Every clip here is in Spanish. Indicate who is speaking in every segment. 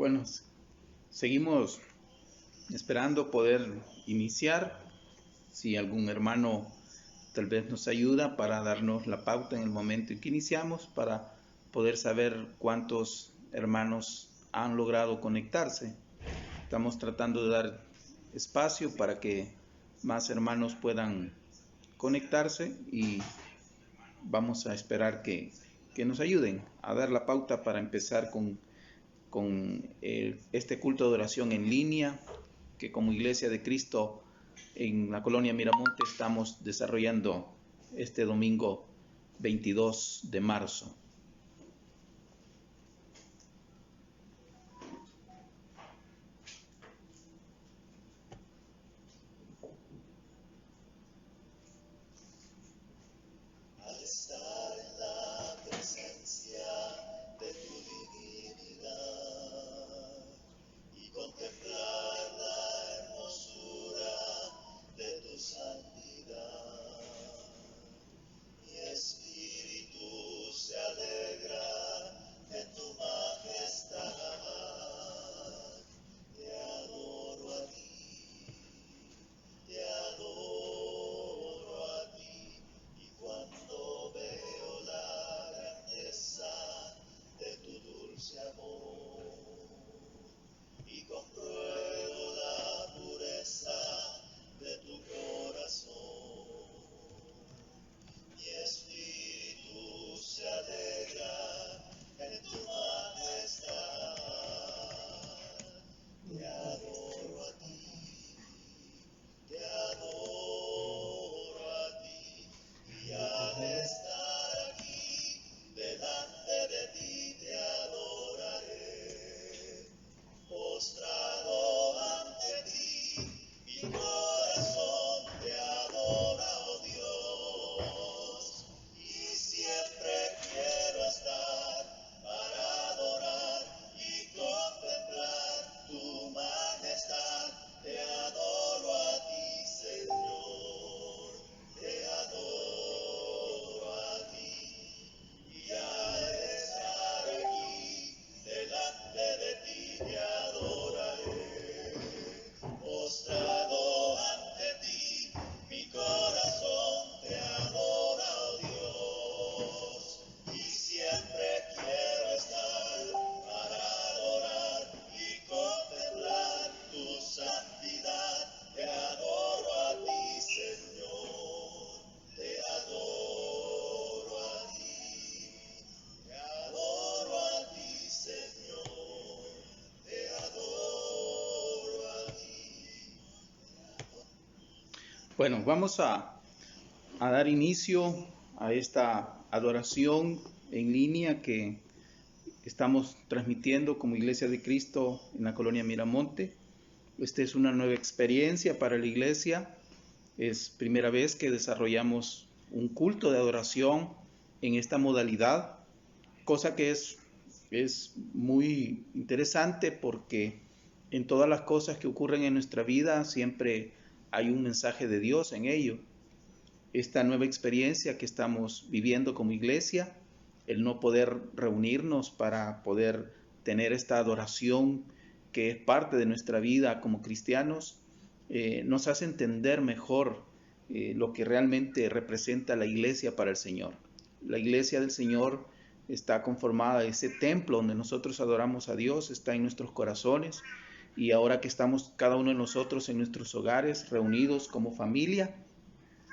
Speaker 1: Bueno, seguimos esperando poder iniciar. Si algún hermano tal vez nos ayuda para darnos la pauta en el momento en que iniciamos, para poder saber cuántos hermanos han logrado conectarse. Estamos tratando de dar espacio para que más hermanos puedan conectarse y vamos a esperar que nos ayuden a dar la pauta para empezar con este culto de oración en línea que como Iglesia de Cristo en la colonia Miramonte estamos desarrollando este domingo 22 de marzo. Bueno, vamos a dar inicio a esta adoración en línea que estamos transmitiendo como Iglesia de Cristo en la colonia Miramonte. Esta es una nueva experiencia para la iglesia. Es primera vez que desarrollamos un culto de adoración en esta modalidad, cosa que es muy interesante porque en todas las cosas que ocurren en nuestra vida siempre hay un mensaje de Dios en ello. Esta nueva experiencia que estamos viviendo como iglesia, el no poder reunirnos para poder tener esta adoración que es parte de nuestra vida como cristianos, nos hace entender mejor lo que realmente representa la iglesia para el Señor. La iglesia del Señor está conformada, ese templo donde nosotros adoramos a Dios, está en nuestros corazones. Y ahora que estamos cada uno de nosotros en nuestros hogares, reunidos como familia,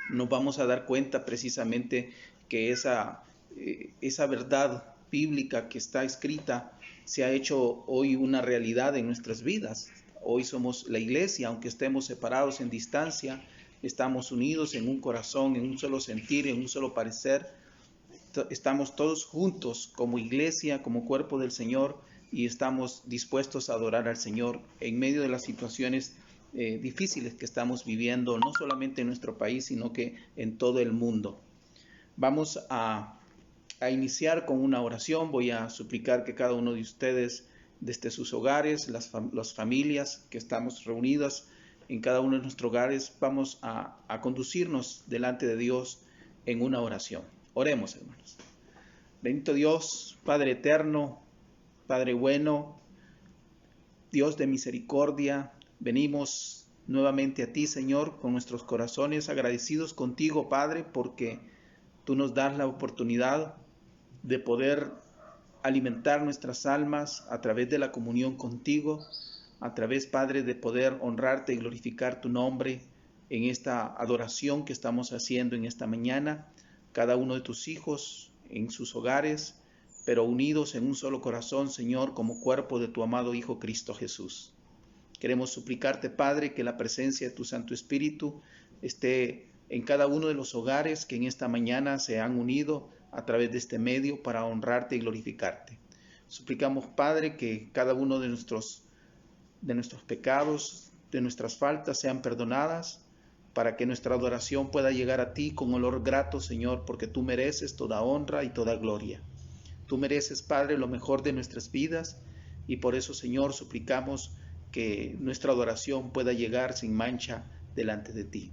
Speaker 1: nos vamos a dar cuenta precisamente que esa verdad bíblica que está escrita se ha hecho hoy una realidad en nuestras vidas. Hoy somos la iglesia, aunque estemos separados en distancia, estamos unidos en un corazón, en un solo sentir, en un solo parecer. Estamos todos juntos como iglesia, como cuerpo del Señor, y estamos dispuestos a adorar al Señor en medio de las situaciones difíciles que estamos viviendo, no solamente en nuestro país, sino que en todo el mundo. Vamos a iniciar con una oración. Voy a suplicar que cada uno de ustedes, desde sus hogares, las familias que estamos reunidas en cada uno de nuestros hogares, vamos a conducirnos delante de Dios en una oración. Oremos, hermanos. Bendito Dios, Padre eterno, Padre bueno, Dios de misericordia, venimos nuevamente a ti, Señor, con nuestros corazones agradecidos contigo, Padre, porque tú nos das la oportunidad de poder alimentar nuestras almas a través de la comunión contigo, a través, Padre, de poder honrarte y glorificar tu nombre en esta adoración que estamos haciendo en esta mañana, cada uno de tus hijos en sus hogares, pero unidos en un solo corazón, Señor, como cuerpo de tu amado Hijo Cristo Jesús. Queremos suplicarte, Padre, que la presencia de tu Santo Espíritu esté en cada uno de los hogares que en esta mañana se han unido a través de este medio para honrarte y glorificarte. Suplicamos, Padre, que cada uno de nuestros pecados, de nuestras faltas sean perdonadas, para que nuestra adoración pueda llegar a ti con olor grato, Señor, porque tú mereces toda honra y toda gloria. Tú mereces, Padre, lo mejor de nuestras vidas, y por eso, Señor, suplicamos que nuestra adoración pueda llegar sin mancha delante de ti.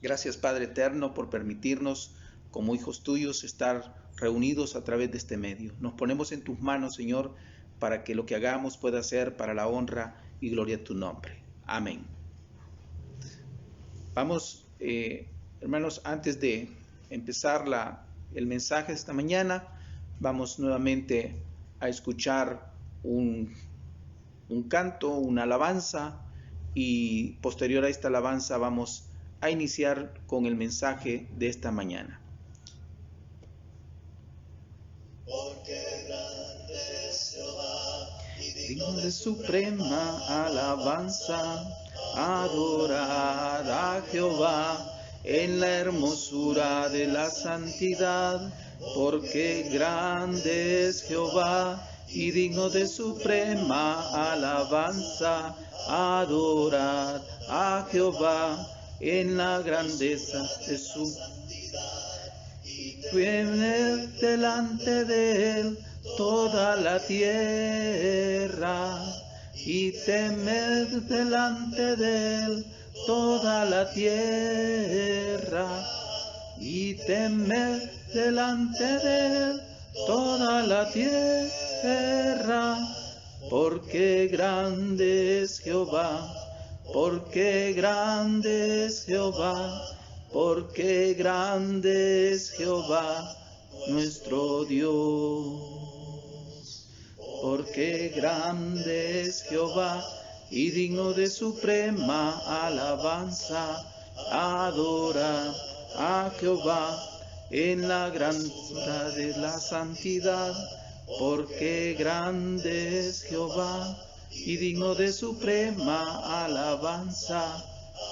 Speaker 1: Gracias, Padre eterno, por permitirnos, como hijos tuyos, estar reunidos a través de este medio. Nos ponemos en tus manos, Señor, para que lo que hagamos pueda ser para la honra y gloria de tu nombre. Amén. Vamos, hermanos, antes de empezar el mensaje de esta mañana, vamos nuevamente a escuchar un canto, una alabanza, y posterior a esta alabanza vamos a iniciar con el mensaje de esta mañana.
Speaker 2: Porque grande es Jehová y
Speaker 1: Digno de suprema alabanza, adorar a Jehová en la hermosura de la santidad, porque grande es Jehová y digno de suprema alabanza, adorar a Jehová en la grandeza de su
Speaker 2: santidad y
Speaker 1: temer delante de él toda la tierra, y temer delante de él toda la tierra, y temer delante de él toda la tierra, porque grande es Jehová, porque grande es Jehová, porque grande es Jehová nuestro Dios. Porque grande es Jehová y digno de suprema alabanza, adorar a Jehová en la grandeza de la santidad. Porque grande es Jehová y digno de suprema alabanza,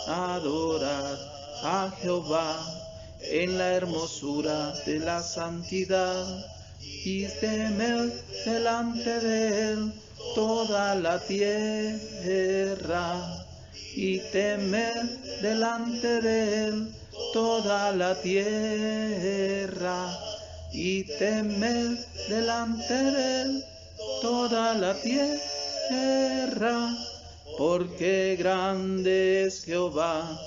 Speaker 1: adorar a Jehová en la hermosura de la santidad, y temer delante de él toda la tierra, y temer delante de él toda la tierra, y temer delante de él toda la tierra, porque grande es Jehová,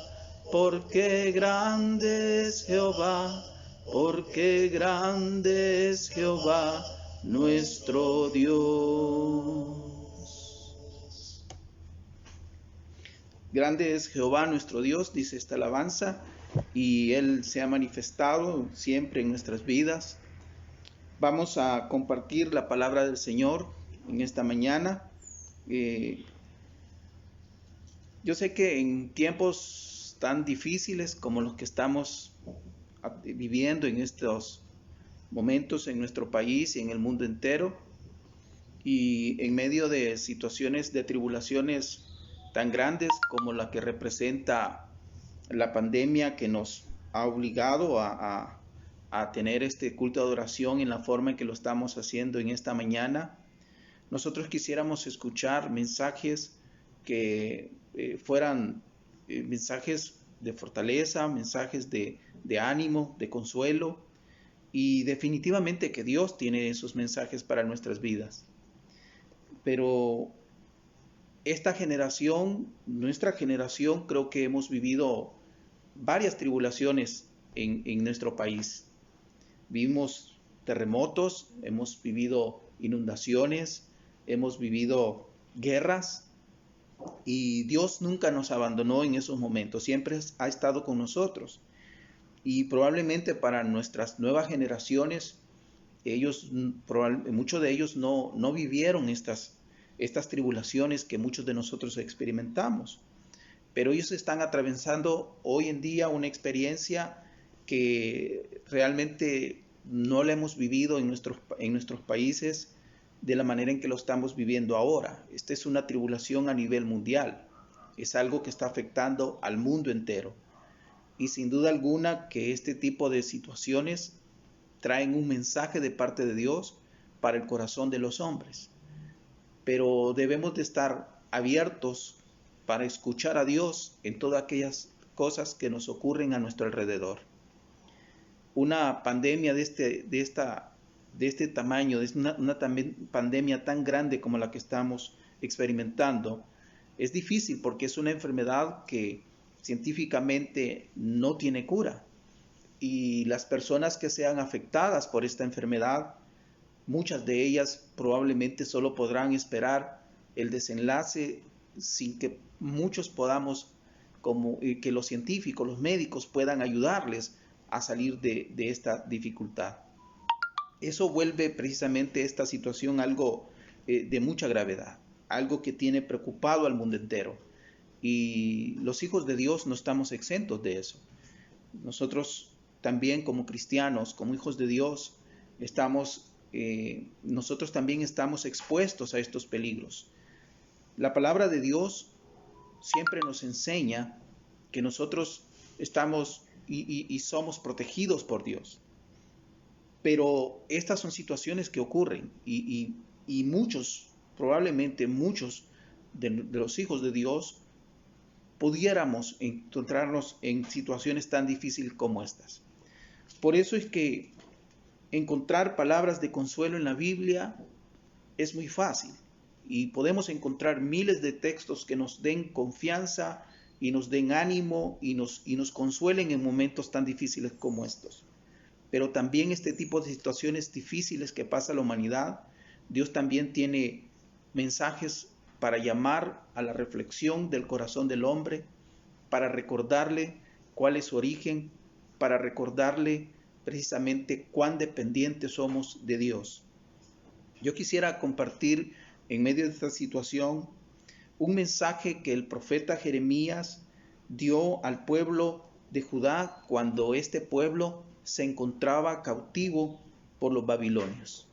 Speaker 1: porque grande es Jehová, porque grande es Jehová nuestro Dios. Grande es Jehová nuestro Dios, dice esta alabanza, y Él se ha manifestado siempre en nuestras vidas. Vamos a compartir la palabra del Señor en esta mañana. Yo sé que en tiempos tan difíciles como los que estamos viviendo en estos momentos en nuestro país y en el mundo entero, y en medio de situaciones de tribulaciones tan grandes como la que representa la pandemia, que nos ha obligado a tener este culto de adoración en la forma en que lo estamos haciendo en esta mañana, nosotros quisiéramos escuchar mensajes que fueran mensajes de fortaleza, mensajes de ánimo, de consuelo, y definitivamente que Dios tiene esos mensajes para nuestras vidas. Pero esta generación, nuestra generación, creo que hemos vivido varias tribulaciones en nuestro país. Vimos terremotos, hemos vivido inundaciones, hemos vivido guerras, y Dios nunca nos abandonó en esos momentos, siempre ha estado con nosotros. Y probablemente para nuestras nuevas generaciones, muchos de ellos no vivieron estas tribulaciones que muchos de nosotros experimentamos. Pero ellos están atravesando hoy en día una experiencia que realmente no la hemos vivido en nuestros países de la manera en que lo estamos viviendo ahora. Esta es una tribulación a nivel mundial. Es algo que está afectando al mundo entero. Y sin duda alguna que este tipo de situaciones traen un mensaje de parte de Dios para el corazón de los hombres. Pero debemos de estar abiertos para escuchar a Dios en todas aquellas cosas que nos ocurren a nuestro alrededor. Una pandemia de este tamaño, una pandemia tan grande como la que estamos experimentando, es difícil porque es una enfermedad que científicamente no tiene cura. Y las personas que sean afectadas por esta enfermedad, muchas de ellas probablemente solo podrán esperar el desenlace sin que muchos podamos, que los científicos, los médicos puedan ayudarles a salir de esta dificultad. Eso vuelve precisamente esta situación algo de mucha gravedad, algo que tiene preocupado al mundo entero. Y los hijos de Dios no estamos exentos de eso. Nosotros también como cristianos, como hijos de Dios, nosotros también estamos expuestos a estos peligros. La palabra de Dios siempre nos enseña que nosotros estamos y somos protegidos por Dios. Pero estas son situaciones que ocurren y probablemente muchos de los hijos de Dios pudiéramos encontrarnos en situaciones tan difíciles como estas. Por eso es que encontrar palabras de consuelo en la Biblia es muy fácil y podemos encontrar miles de textos que nos den confianza y nos den ánimo y nos consuelen en momentos tan difíciles como estos. Pero también este tipo de situaciones difíciles que pasa la humanidad, Dios también tiene mensajes para llamar a la reflexión del corazón del hombre, para recordarle cuál es su origen, para recordarle precisamente cuán dependientes somos de Dios. Yo quisiera compartir en medio de esta situación un mensaje que el profeta Jeremías dio al pueblo de Judá cuando este pueblo se encontraba cautivo por los babilonios.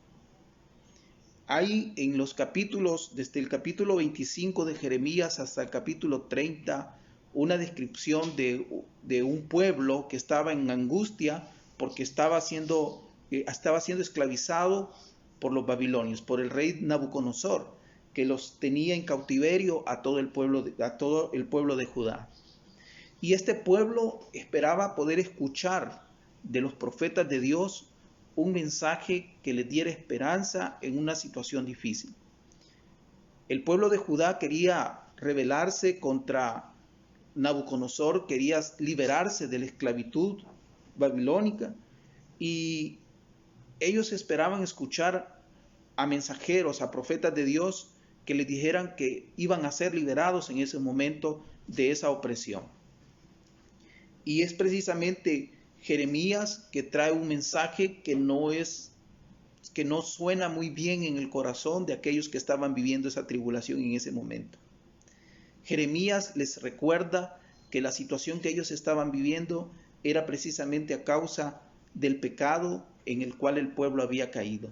Speaker 1: Hay en los capítulos, desde el capítulo 25 de Jeremías hasta el capítulo 30, una descripción de un pueblo que estaba en angustia porque estaba siendo esclavizado por los babilonios, por el rey Nabucodonosor, que los tenía en cautiverio a todo el pueblo de Judá. Y este pueblo esperaba poder escuchar de los profetas de Dios un mensaje que les diera esperanza en una situación difícil. El pueblo de Judá quería rebelarse contra Nabucodonosor, quería liberarse de la esclavitud babilónica y ellos esperaban escuchar a mensajeros, a profetas de Dios que les dijeran que iban a ser liberados en ese momento de esa opresión. Y es precisamente Jeremías que trae un mensaje que no suena muy bien en el corazón de aquellos que estaban viviendo esa tribulación en ese momento. Jeremías les recuerda que la situación que ellos estaban viviendo era precisamente a causa del pecado en el cual el pueblo había caído.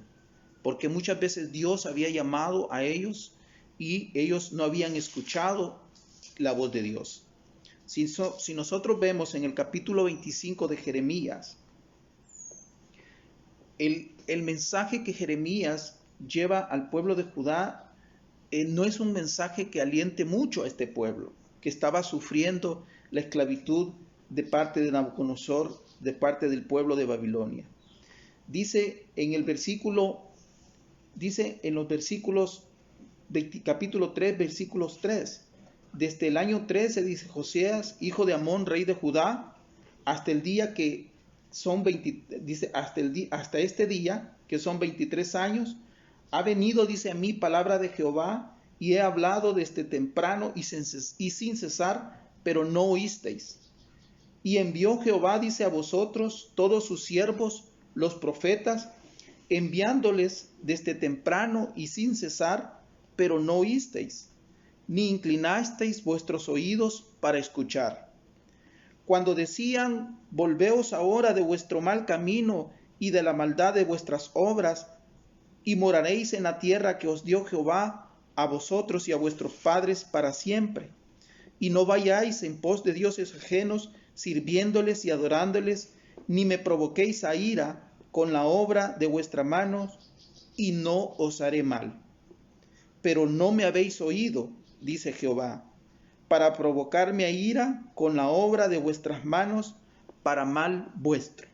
Speaker 1: Porque muchas veces Dios había llamado a ellos y ellos no habían escuchado la voz de Dios. Si nosotros vemos en el capítulo 25 de Jeremías, el mensaje que Jeremías lleva al pueblo de Judá no es un mensaje que aliente mucho a este pueblo, que estaba sufriendo la esclavitud de parte de Nabucodonosor, de parte del pueblo de Babilonia. Dice en los versículos, capítulo 3, versículos 3, desde el año 13, dice Josías, hijo de Amón, rey de Judá, hasta el día que son hasta este día, que son 23 años, ha venido, dice a mí, palabra de Jehová, y he hablado desde temprano y sin cesar, pero no oísteis. Y envió Jehová, dice, a vosotros todos sus siervos, los profetas, enviándoles desde temprano y sin cesar, pero no oísteis, ni inclinasteis vuestros oídos para escuchar. Cuando decían, volveos ahora de vuestro mal camino y de la maldad de vuestras obras, y moraréis en la tierra que os dio Jehová a vosotros y a vuestros padres para siempre. Y no vayáis en pos de dioses ajenos, sirviéndoles y adorándoles, ni me provoquéis a ira con la obra de vuestra mano, y no os haré mal. Pero no me habéis oído, dice Jehová, para provocarme a ira con la obra de vuestras manos, para mal vuestro.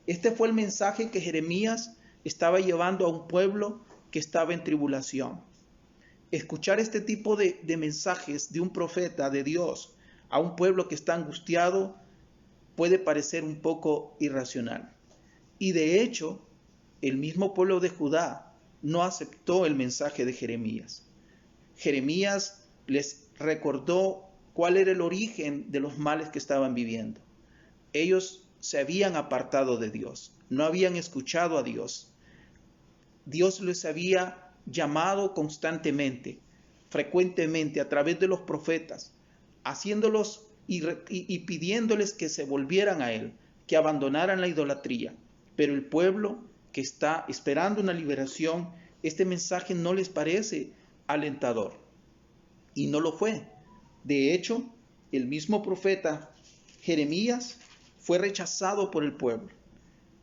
Speaker 1: Este fue el mensaje que Jeremías estaba llevando a un pueblo que estaba en tribulación. Escuchar este tipo de mensajes de un profeta de Dios a un pueblo que está angustiado puede parecer un poco irracional. Y de hecho, el mismo pueblo de Judá no aceptó el mensaje de Jeremías. Jeremías les recordó cuál era el origen de los males que estaban viviendo. Ellos se habían apartado de Dios, no habían escuchado a Dios. Dios les había llamado constantemente, frecuentemente, a través de los profetas, haciéndolos y pidiéndoles que se volvieran a Él, que abandonaran la idolatría. Pero el pueblo que está esperando una liberación, este mensaje no les parece alentador. Y no lo fue. De hecho, el mismo profeta Jeremías fue rechazado por el pueblo.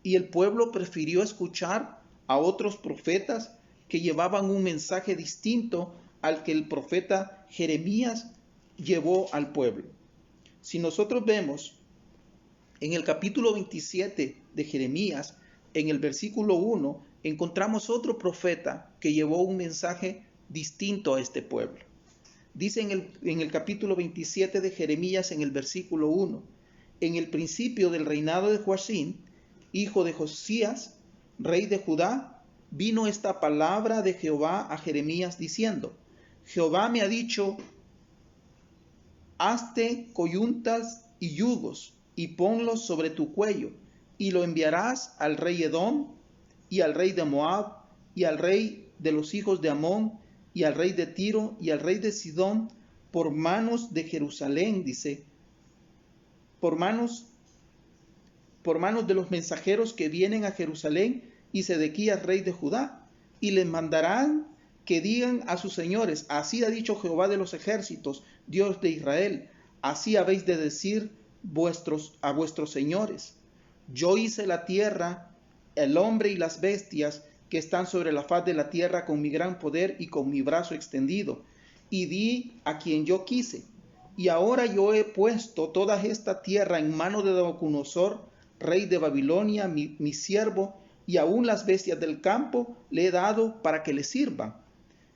Speaker 1: Y el pueblo prefirió escuchar a otros profetas que llevaban un mensaje distinto al que el profeta Jeremías llevó al pueblo. Si nosotros vemos en el capítulo 27 de Jeremías, en el versículo 1, encontramos otro profeta que llevó un mensaje distinto a este pueblo. Dice en el capítulo 27 de Jeremías, en el versículo 1, en el principio del reinado de Joacim, hijo de Josías, rey de Judá, vino esta palabra de Jehová a Jeremías diciendo, Jehová me ha dicho, hazte coyuntas y yugos y ponlos sobre tu cuello, y lo enviarás al rey Edom, y al rey de Moab, y al rey de los hijos de Amón, y al rey de Tiro, y al rey de Sidón, por manos de Jerusalén, dice, por manos de los mensajeros que vienen a Jerusalén, y Sedequías, rey de Judá, y les mandarán que digan a sus señores, así ha dicho Jehová de los ejércitos, Dios de Israel, así habéis de decir a vuestros señores, yo hice la tierra, el hombre y las bestias que están sobre la faz de la tierra con mi gran poder y con mi brazo extendido, y di a quien yo quise. Y ahora yo he puesto toda esta tierra en mano de Nabucodonosor, rey de Babilonia, mi siervo, y aún las bestias del campo le he dado para que le sirvan.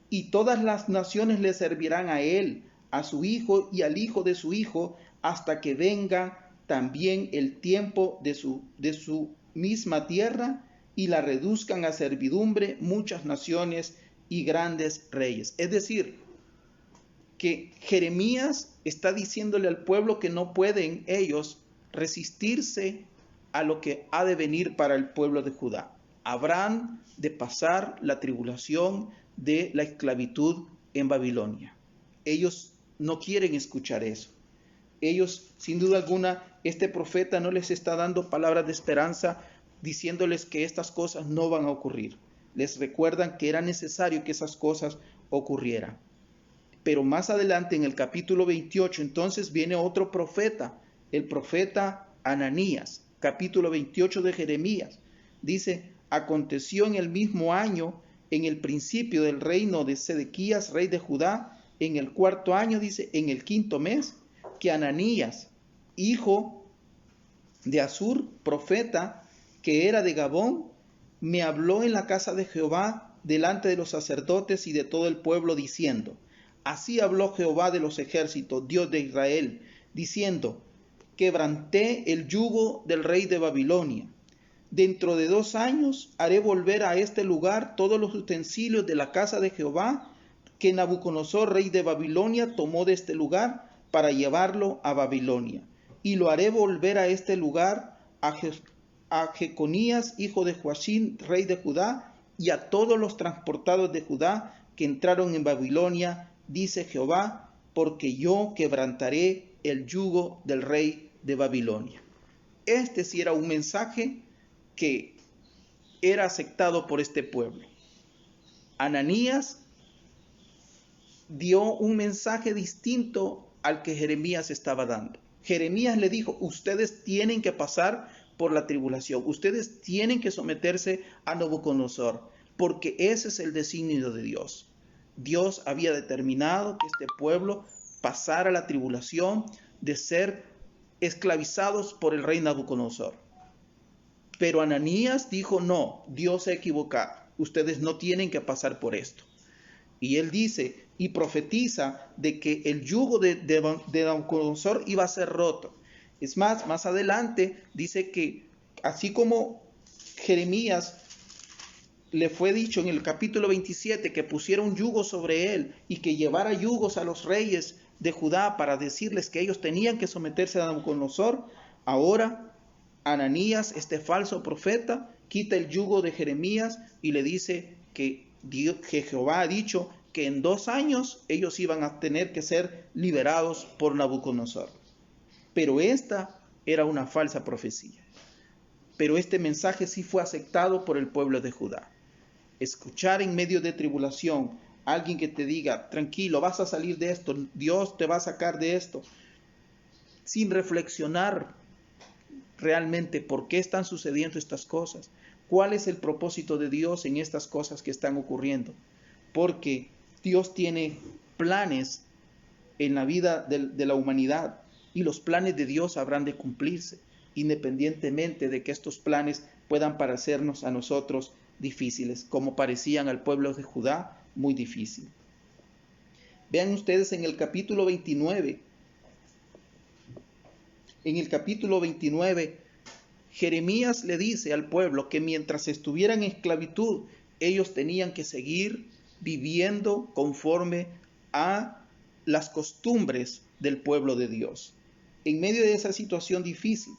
Speaker 1: Y todas las naciones le servirán a él, a su hijo y al hijo de su hijo, hasta que venga también el tiempo de su misma tierra, y la reduzcan a servidumbre muchas naciones y grandes reyes. Es decir, que Jeremías está diciéndole al pueblo que no pueden ellos resistirse a lo que ha de venir para el pueblo de Judá. Habrán de pasar la tribulación de la esclavitud en Babilonia. Ellos no quieren escuchar eso. Ellos, sin duda alguna, este profeta no les está dando palabras de esperanza, diciéndoles que estas cosas no van a ocurrir. Les recuerdan que era necesario que esas cosas ocurrieran. Pero más adelante, en el capítulo 28, entonces viene otro profeta, el profeta Ananías, capítulo 28 de Jeremías. Dice, aconteció en el mismo año, en el principio del reino de Sedequías, rey de Judá, en el cuarto año, dice, en el quinto mes, que Ananías, hijo de Azur, profeta, que era de Gabón, me habló en la casa de Jehová delante de los sacerdotes y de todo el pueblo, diciendo, así habló Jehová de los ejércitos, Dios de Israel, diciendo, quebranté el yugo del rey de Babilonia. Dentro de 2 años haré volver a este lugar todos los utensilios de la casa de Jehová, que Nabucodonosor, rey de Babilonia, tomó de este lugar para llevarlo a Babilonia. Y lo haré volver a este lugar a Jeconías, hijo de Joacim, rey de Judá, y a todos los transportados de Judá que entraron en Babilonia, dice Jehová, porque yo quebrantaré el yugo del rey de Babilonia. Este sí era un mensaje que era aceptado por este pueblo. Ananías dio un mensaje distinto al que Jeremías estaba dando. Jeremías le dijo, ustedes tienen que pasar por la tribulación, ustedes tienen que someterse a Nabucodonosor, porque ese es el designio de Dios. Dios había determinado que este pueblo pasara la tribulación de ser esclavizados por el rey Nabucodonosor. Pero Ananías dijo, no, Dios se ha equivocado, ustedes no tienen que pasar por esto. Y él dice y profetiza de que el yugo de Nabucodonosor iba a ser roto. Es más adelante dice que así como Jeremías le fue dicho en el capítulo 27 que pusiera un yugo sobre él y que llevara yugos a los reyes de Judá para decirles que ellos tenían que someterse a Nabucodonosor, ahora Ananías, este falso profeta, quita el yugo de Jeremías y le dice que Jehová ha dicho que en 2 años ellos iban a tener que ser liberados por Nabucodonosor. Pero esta era una falsa profecía. Pero este mensaje sí fue aceptado por el pueblo de Judá. Escuchar en medio de tribulación a alguien que te diga, tranquilo, vas a salir de esto, Dios te va a sacar de esto, sin reflexionar realmente por qué están sucediendo estas cosas, cuál es el propósito de Dios en estas cosas que están ocurriendo, porque Dios tiene planes en la vida de la humanidad y los planes de Dios habrán de cumplirse, independientemente de que estos planes puedan parecernos a nosotros difíciles, como parecían al pueblo de Judá muy difícil. Vean ustedes en el capítulo 29, Jeremías le dice al pueblo que mientras estuvieran en esclavitud, ellos tenían que seguir viviendo conforme a las costumbres del pueblo de Dios. En medio de esa situación difícil,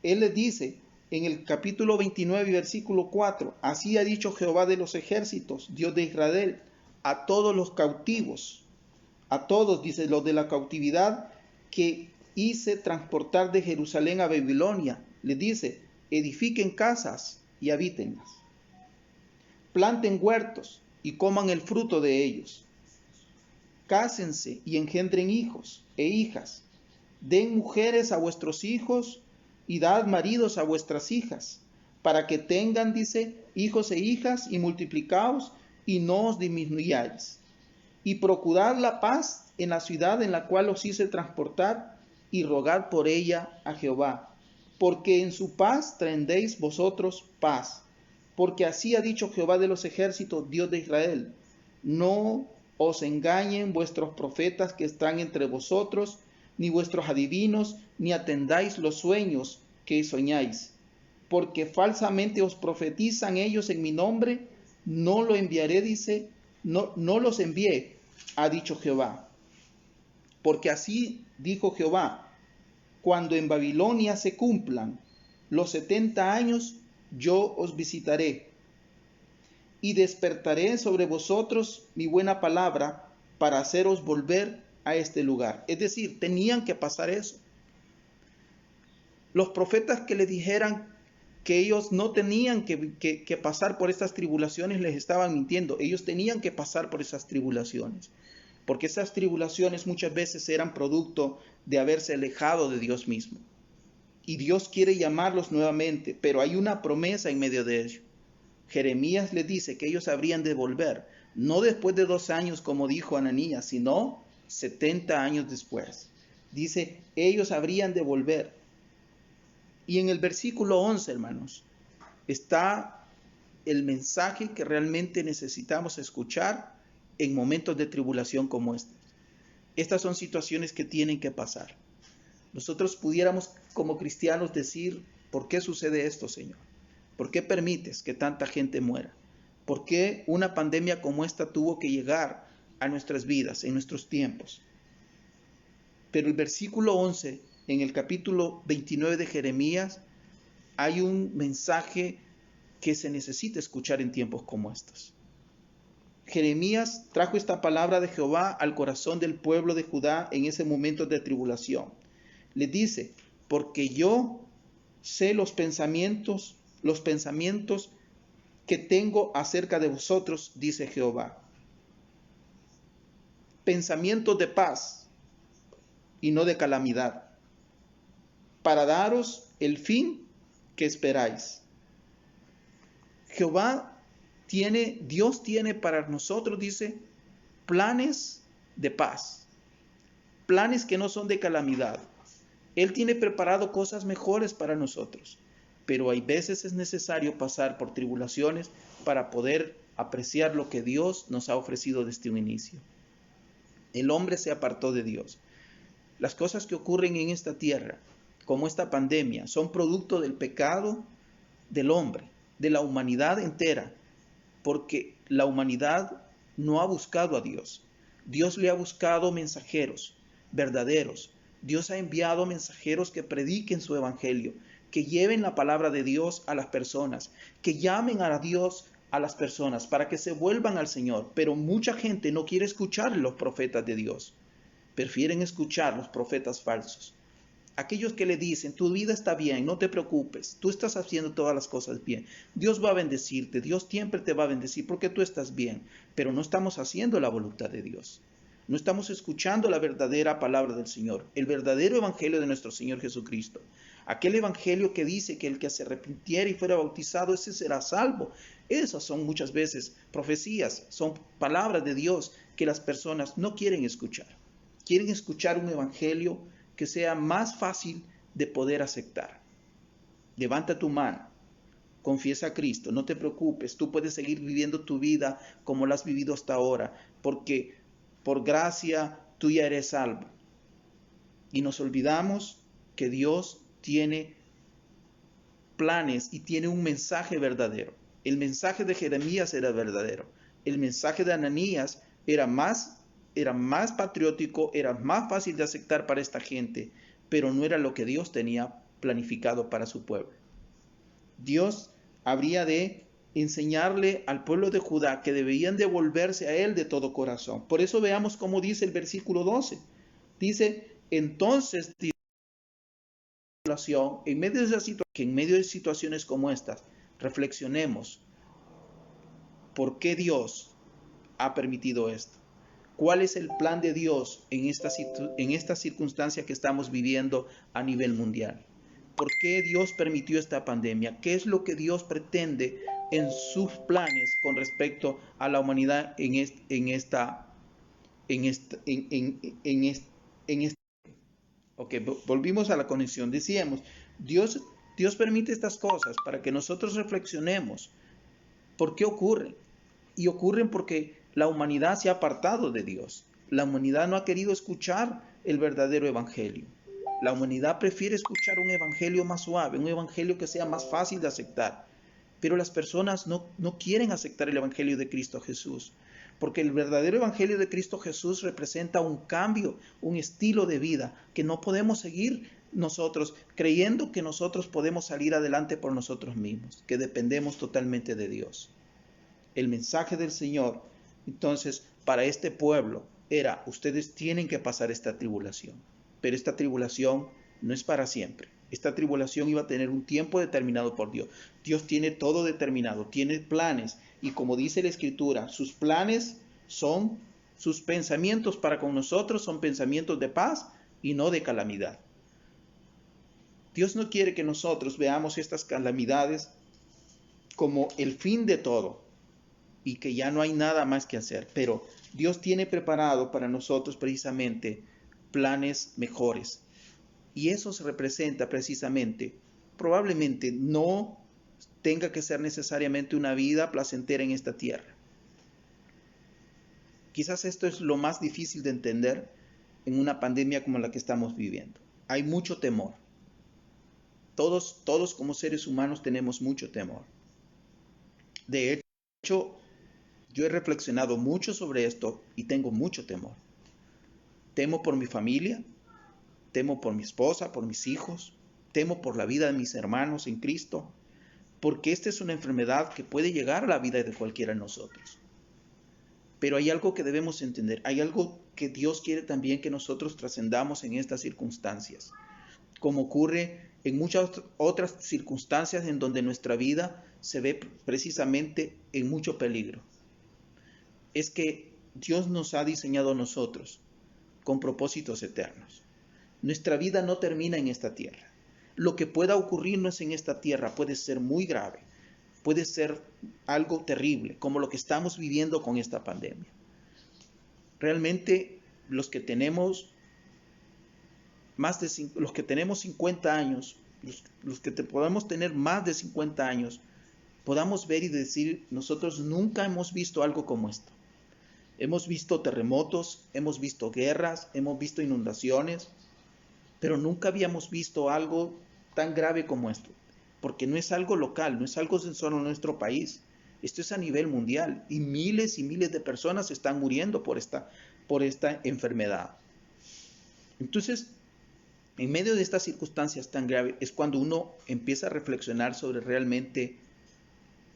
Speaker 1: él les dice en el capítulo 29, versículo 4, así ha dicho Jehová de los ejércitos, Dios de Israel, a todos los cautivos, a todos, dice, los de la cautividad que hice transportar de Jerusalén a Babilonia, les dice, edifiquen casas y habítenlas, planten huertos y coman el fruto de ellos, cásense y engendren hijos e hijas, den mujeres a vuestros hijos y dad maridos a vuestras hijas, para que tengan, dice, hijos e hijas y multiplicaos y no os disminuyáis. Y procurad la paz en la ciudad en la cual os hice transportar y rogad por ella a Jehová, porque en su paz tendréis vosotros paz. Porque así ha dicho Jehová de los ejércitos, Dios de Israel, no os engañen vuestros profetas que están entre vosotros, ni vuestros adivinos, ni atendáis los sueños que soñáis. Porque falsamente os profetizan ellos en mi nombre, no lo enviaré, dice, no los envié, ha dicho Jehová. Porque así dijo Jehová, cuando en Babilonia se cumplan los 70 años, yo os visitaré y despertaré sobre vosotros mi buena palabra para haceros volver a este lugar. Es decir, tenían que pasar eso. Los profetas que le dijeran que ellos no tenían que pasar por estas tribulaciones les estaban mintiendo. Ellos tenían que pasar por esas tribulaciones, porque esas tribulaciones muchas veces eran producto de haberse alejado de Dios mismo. Y Dios quiere llamarlos nuevamente, pero hay una promesa en medio de ello. Jeremías les dice que ellos habrían de volver, no después de 2 años como dijo Ananías, sino 70 años después. Dice, ellos habrían de volver. Y en el versículo 11, hermanos, está el mensaje que realmente necesitamos escuchar en momentos de tribulación como este. Estas son situaciones que tienen que pasar. Nosotros pudiéramos como cristianos decir, ¿por qué sucede esto, Señor? ¿Por qué permites que tanta gente muera? ¿Por qué una pandemia como esta tuvo que llegar a nuestras vidas, en nuestros tiempos? Pero el versículo 11, en el capítulo 29 de Jeremías, hay un mensaje que se necesita escuchar en tiempos como estos. Jeremías trajo esta palabra de Jehová al corazón del pueblo de Judá en ese momento de tribulación. Le dice, porque yo sé los pensamientos que tengo acerca de vosotros, dice Jehová. Pensamientos de paz y no de calamidad, para daros el fin que esperáis. Dios tiene para nosotros, dice, planes de paz, planes que no son de calamidad. Él tiene preparado cosas mejores para nosotros, pero hay veces es necesario pasar por tribulaciones para poder apreciar lo que Dios nos ha ofrecido desde un inicio. El hombre se apartó de Dios. Las cosas que ocurren en esta tierra, como esta pandemia, son producto del pecado del hombre, de la humanidad entera, porque la humanidad no ha buscado a Dios. Dios le ha buscado mensajeros verdaderos. Dios ha enviado mensajeros que prediquen su evangelio, que lleven la palabra de Dios a las personas, que llamen a Dios a las personas para que se vuelvan al Señor. Pero mucha gente no quiere escuchar los profetas de Dios. Prefieren escuchar los profetas falsos. Aquellos que le dicen, tu vida está bien, no te preocupes, tú estás haciendo todas las cosas bien. Dios va a bendecirte, Dios siempre te va a bendecir porque tú estás bien. Pero no estamos haciendo la voluntad de Dios. No estamos escuchando la verdadera palabra del Señor, el verdadero evangelio de nuestro Señor Jesucristo. Aquel evangelio que dice que el que se arrepintiera y fuera bautizado, ese será salvo. Esas son muchas veces profecías, son palabras de Dios que las personas no quieren escuchar. Quieren escuchar un evangelio que sea más fácil de poder aceptar. Levanta tu mano, confiesa a Cristo, no te preocupes, tú puedes seguir viviendo tu vida como la has vivido hasta ahora, porque por gracia tú ya eres salvo. Y nos olvidamos que Dios tiene planes y tiene un mensaje verdadero. El mensaje de Jeremías era verdadero. El mensaje de Ananías era más patriótico, era más fácil de aceptar para esta gente, pero no era lo que Dios tenía planificado para su pueblo. Dios habría de enseñarle al pueblo de Judá que debían de volverse a Él de todo corazón. Por eso veamos cómo dice el versículo 12. Dice, entonces, en medio de situaciones como estas, reflexionemos por qué Dios ha permitido esto. ¿Cuál es el plan de Dios en esta circunstancia que estamos viviendo a nivel mundial? ¿Por qué Dios permitió esta pandemia? ¿Qué es lo que Dios pretende en sus planes con respecto a la humanidad Ok, volvimos a la conexión. Decíamos, Dios permite estas cosas para que nosotros reflexionemos. ¿Por qué ocurren? Y ocurren porque la humanidad se ha apartado de Dios. La humanidad no ha querido escuchar el verdadero evangelio. La humanidad prefiere escuchar un evangelio más suave, un evangelio que sea más fácil de aceptar. Pero las personas no quieren aceptar el evangelio de Cristo Jesús. Porque el verdadero evangelio de Cristo Jesús representa un cambio, un estilo de vida que no podemos seguir nosotros creyendo que nosotros podemos salir adelante por nosotros mismos, que dependemos totalmente de Dios. El mensaje del Señor, entonces, para este pueblo era, ustedes tienen que pasar esta tribulación, pero esta tribulación no es para siempre. Esta tribulación iba a tener un tiempo determinado por Dios. Dios tiene todo determinado, tiene planes, y como dice la Escritura, sus planes son, sus pensamientos para con nosotros son pensamientos de paz y no de calamidad. Dios no quiere que nosotros veamos estas calamidades como el fin de todo, y que ya no hay nada más que hacer. Pero Dios tiene preparado para nosotros precisamente planes mejores. Y eso se representa precisamente, probablemente no tenga que ser necesariamente una vida placentera en esta tierra. Quizás esto es lo más difícil de entender en una pandemia como la que estamos viviendo. Hay mucho temor. Todos como seres humanos tenemos mucho temor. De hecho, hecho, yo he reflexionado mucho sobre esto y tengo mucho temor. Temo por mi familia, temo por mi esposa, por mis hijos, temo por la vida de mis hermanos en Cristo, porque esta es una enfermedad que puede llegar a la vida de cualquiera de nosotros. Pero hay algo que debemos entender, hay algo que Dios quiere también que nosotros trascendamos en estas circunstancias, como ocurre en muchas otras circunstancias en donde nuestra vida se ve precisamente en mucho peligro. Es que Dios nos ha diseñado a nosotros con propósitos eternos. Nuestra vida no termina en esta tierra. Lo que pueda ocurrirnos en esta tierra puede ser muy grave, puede ser algo terrible, como lo que estamos viviendo con esta pandemia. Realmente los que tenemos los que tenemos 50 años, los que podamos tener más de 50 años, podamos ver y decir, nosotros nunca hemos visto algo como esto. Hemos visto terremotos, hemos visto guerras, hemos visto inundaciones, pero nunca habíamos visto algo tan grave como esto, porque no es algo local, no es algo solo en nuestro país, esto es a nivel mundial y miles de personas están muriendo por esta enfermedad. Entonces, en medio de estas circunstancias tan graves es cuando uno empieza a reflexionar sobre realmente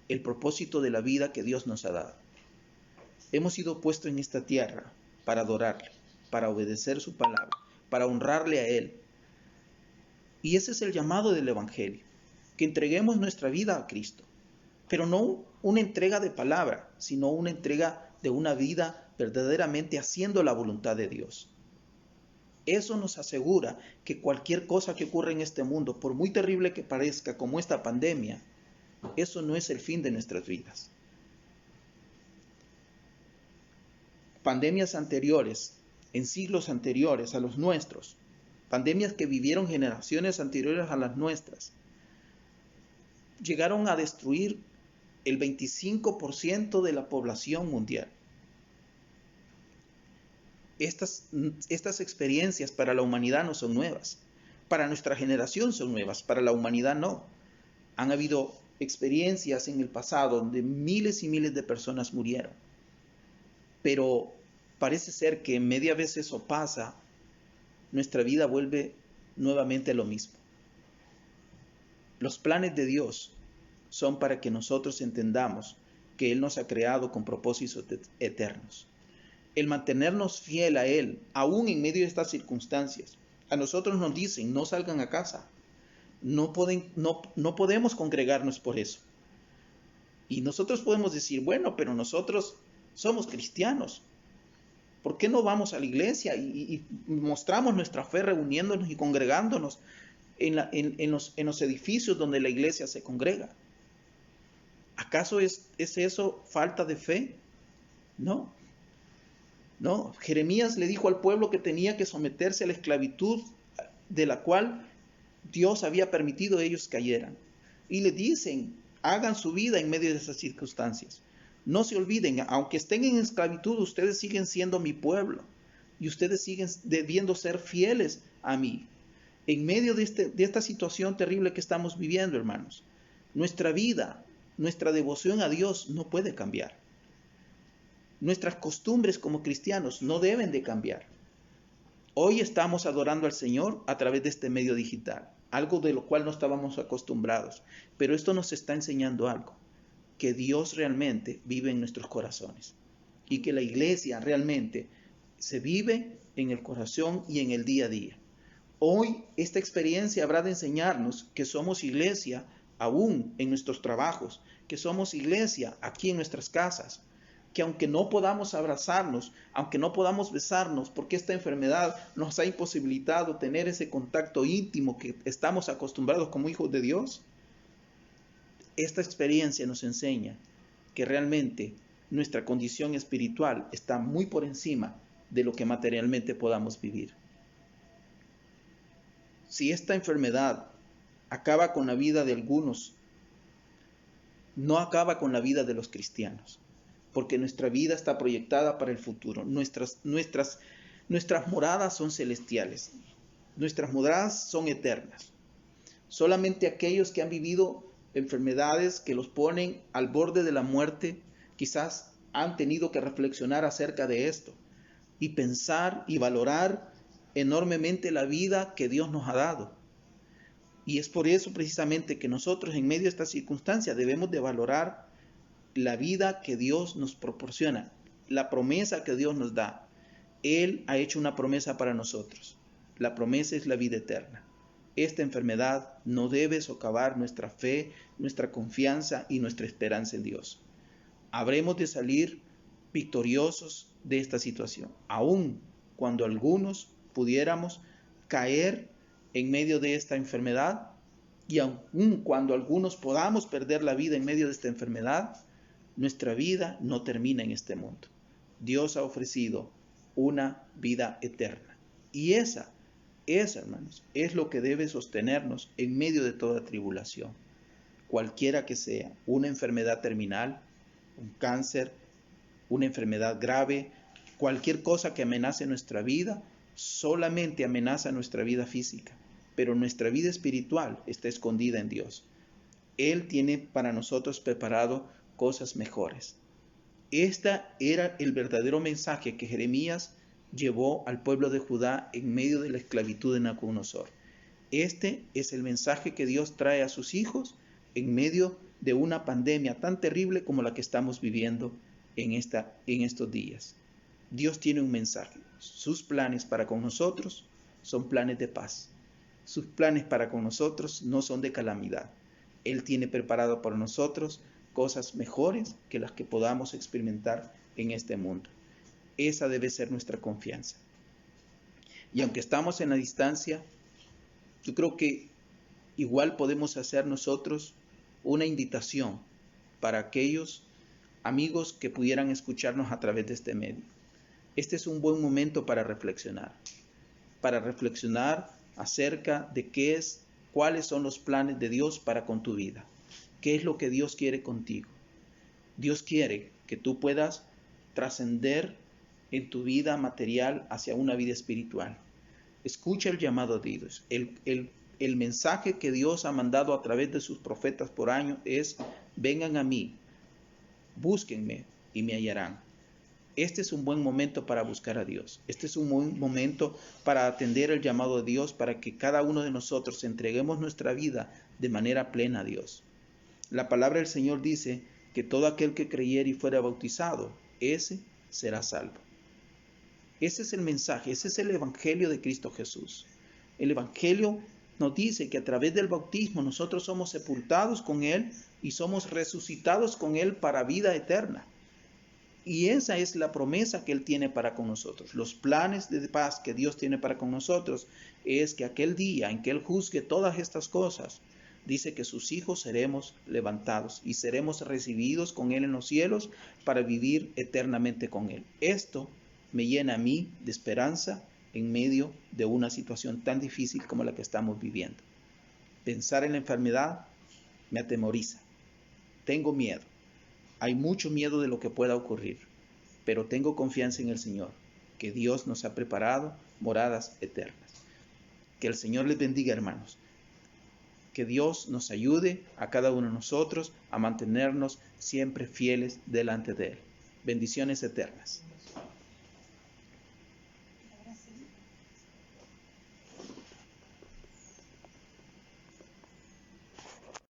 Speaker 1: el propósito de la vida que Dios nos ha dado. Hemos sido puestos en esta tierra para adorarle, para obedecer su palabra, para honrarle a Él. Y ese es el llamado del Evangelio, que entreguemos nuestra vida a Cristo, pero no una entrega de palabra, sino una entrega de una vida verdaderamente haciendo la voluntad de Dios. Eso nos asegura que cualquier cosa que ocurra en este mundo, por muy terrible que parezca como esta pandemia, eso no es el fin de nuestras vidas. Pandemias anteriores, en siglos anteriores a los nuestros, pandemias que vivieron generaciones anteriores a las nuestras, llegaron a destruir el 25% de la población mundial. Estas experiencias para la humanidad no son nuevas. Para nuestra generación son nuevas, para la humanidad no. Han habido experiencias en el pasado donde miles y miles de personas murieron. Pero parece ser que media vez eso pasa, nuestra vida vuelve nuevamente a lo mismo. Los planes de Dios son para que nosotros entendamos que Él nos ha creado con propósitos eternos. El mantenernos fiel a Él, aún en medio de estas circunstancias. A nosotros nos dicen, no salgan a casa. No podemos congregarnos por eso. Y nosotros podemos decir, bueno, pero nosotros somos cristianos. ¿Por qué no vamos a la iglesia y mostramos nuestra fe reuniéndonos y congregándonos en los edificios donde la iglesia se congrega? ¿Acaso es eso falta de fe? No. No, Jeremías le dijo al pueblo que tenía que someterse a la esclavitud de la cual Dios había permitido ellos cayeran. Y le dicen, hagan su vida en medio de esas circunstancias. No se olviden, aunque estén en esclavitud, ustedes siguen siendo mi pueblo. Y ustedes siguen debiendo ser fieles a mí. En medio de esta situación terrible que estamos viviendo, hermanos, nuestra vida, nuestra devoción a Dios no puede cambiar. Nuestras costumbres como cristianos no deben de cambiar. Hoy estamos adorando al Señor a través de este medio digital, algo de lo cual no estábamos acostumbrados. Pero esto nos está enseñando algo, que Dios realmente vive en nuestros corazones y que la iglesia realmente se vive en el corazón y en el día a día. Hoy esta experiencia habrá de enseñarnos que somos iglesia aún en nuestros trabajos, que somos iglesia aquí en nuestras casas, que aunque no podamos abrazarnos, aunque no podamos besarnos, porque esta enfermedad nos ha imposibilitado tener ese contacto íntimo que estamos acostumbrados como hijos de Dios, esta experiencia nos enseña que realmente nuestra condición espiritual está muy por encima de lo que materialmente podamos vivir. Si esta enfermedad acaba con la vida de algunos, no acaba con la vida de los cristianos, porque nuestra vida está proyectada para el futuro. Nuestras moradas son celestiales. Nuestras moradas son eternas. Solamente aquellos que han vivido enfermedades que los ponen al borde de la muerte, quizás han tenido que reflexionar acerca de esto y pensar y valorar enormemente la vida que Dios nos ha dado. Y es por eso precisamente que nosotros en medio de esta circunstancia debemos de valorar la vida que Dios nos proporciona, la promesa que Dios nos da. Él ha hecho una promesa para nosotros. La promesa es la vida eterna. Esta enfermedad no debe socavar nuestra fe, nuestra confianza y nuestra esperanza en Dios. Habremos de salir victoriosos de esta situación, aun cuando algunos pudiéramos caer en medio de esta enfermedad, y aun cuando algunos podamos perder la vida en medio de esta enfermedad, nuestra vida no termina en este mundo. Dios ha ofrecido una vida eterna. Y esa, hermanos, es lo que debe sostenernos en medio de toda tribulación. Cualquiera que sea, una enfermedad terminal, un cáncer, una enfermedad grave, cualquier cosa que amenace nuestra vida, solamente amenaza nuestra vida física, pero nuestra vida espiritual está escondida en Dios. Él tiene para nosotros preparado cosas mejores. Este era el verdadero mensaje que Jeremías llevó al pueblo de Judá en medio de la esclavitud de Nabucodonosor. Este es el mensaje que Dios trae a sus hijos en medio de una pandemia tan terrible como la que estamos viviendo en estos días. Dios tiene un mensaje. Sus planes para con nosotros son planes de paz. Sus planes para con nosotros no son de calamidad. Él tiene preparado para nosotros cosas mejores que las que podamos experimentar en este mundo. Esa debe ser nuestra confianza. Y aunque estamos en la distancia, yo creo que igual podemos hacer nosotros una invitación para aquellos amigos que pudieran escucharnos a través de este medio. Este es un buen momento para reflexionar acerca de cuáles son los planes de Dios para con tu vida. ¿Qué es lo que Dios quiere contigo? Dios quiere que tú puedas trascender en tu vida material hacia una vida espiritual. Escucha el llamado de Dios. El mensaje que Dios ha mandado a través de sus profetas por años es: vengan a mí, búsquenme y me hallarán. Este es un buen momento para buscar a Dios. Este es un buen momento para atender el llamado de Dios, para que cada uno de nosotros entreguemos nuestra vida de manera plena a Dios. La palabra del Señor dice que todo aquel que creyere y fuera bautizado, ese será salvo. Ese es el mensaje, ese es el evangelio de Cristo Jesús. El evangelio nos dice que a través del bautismo nosotros somos sepultados con Él y somos resucitados con Él para vida eterna. Y esa es la promesa que Él tiene para con nosotros. Los planes de paz que Dios tiene para con nosotros es que aquel día en que Él juzgue todas estas cosas, dice que sus hijos seremos levantados y seremos recibidos con Él en los cielos para vivir eternamente con Él. Esto me llena a mí de esperanza en medio de una situación tan difícil como la que estamos viviendo. Pensar en la enfermedad me atemoriza. Tengo miedo. Hay mucho miedo de lo que pueda ocurrir, pero tengo confianza en el Señor, que Dios nos ha preparado moradas eternas. Que el Señor les bendiga, hermanos. Que Dios nos ayude a cada uno de nosotros a mantenernos siempre fieles delante de Él. Bendiciones eternas.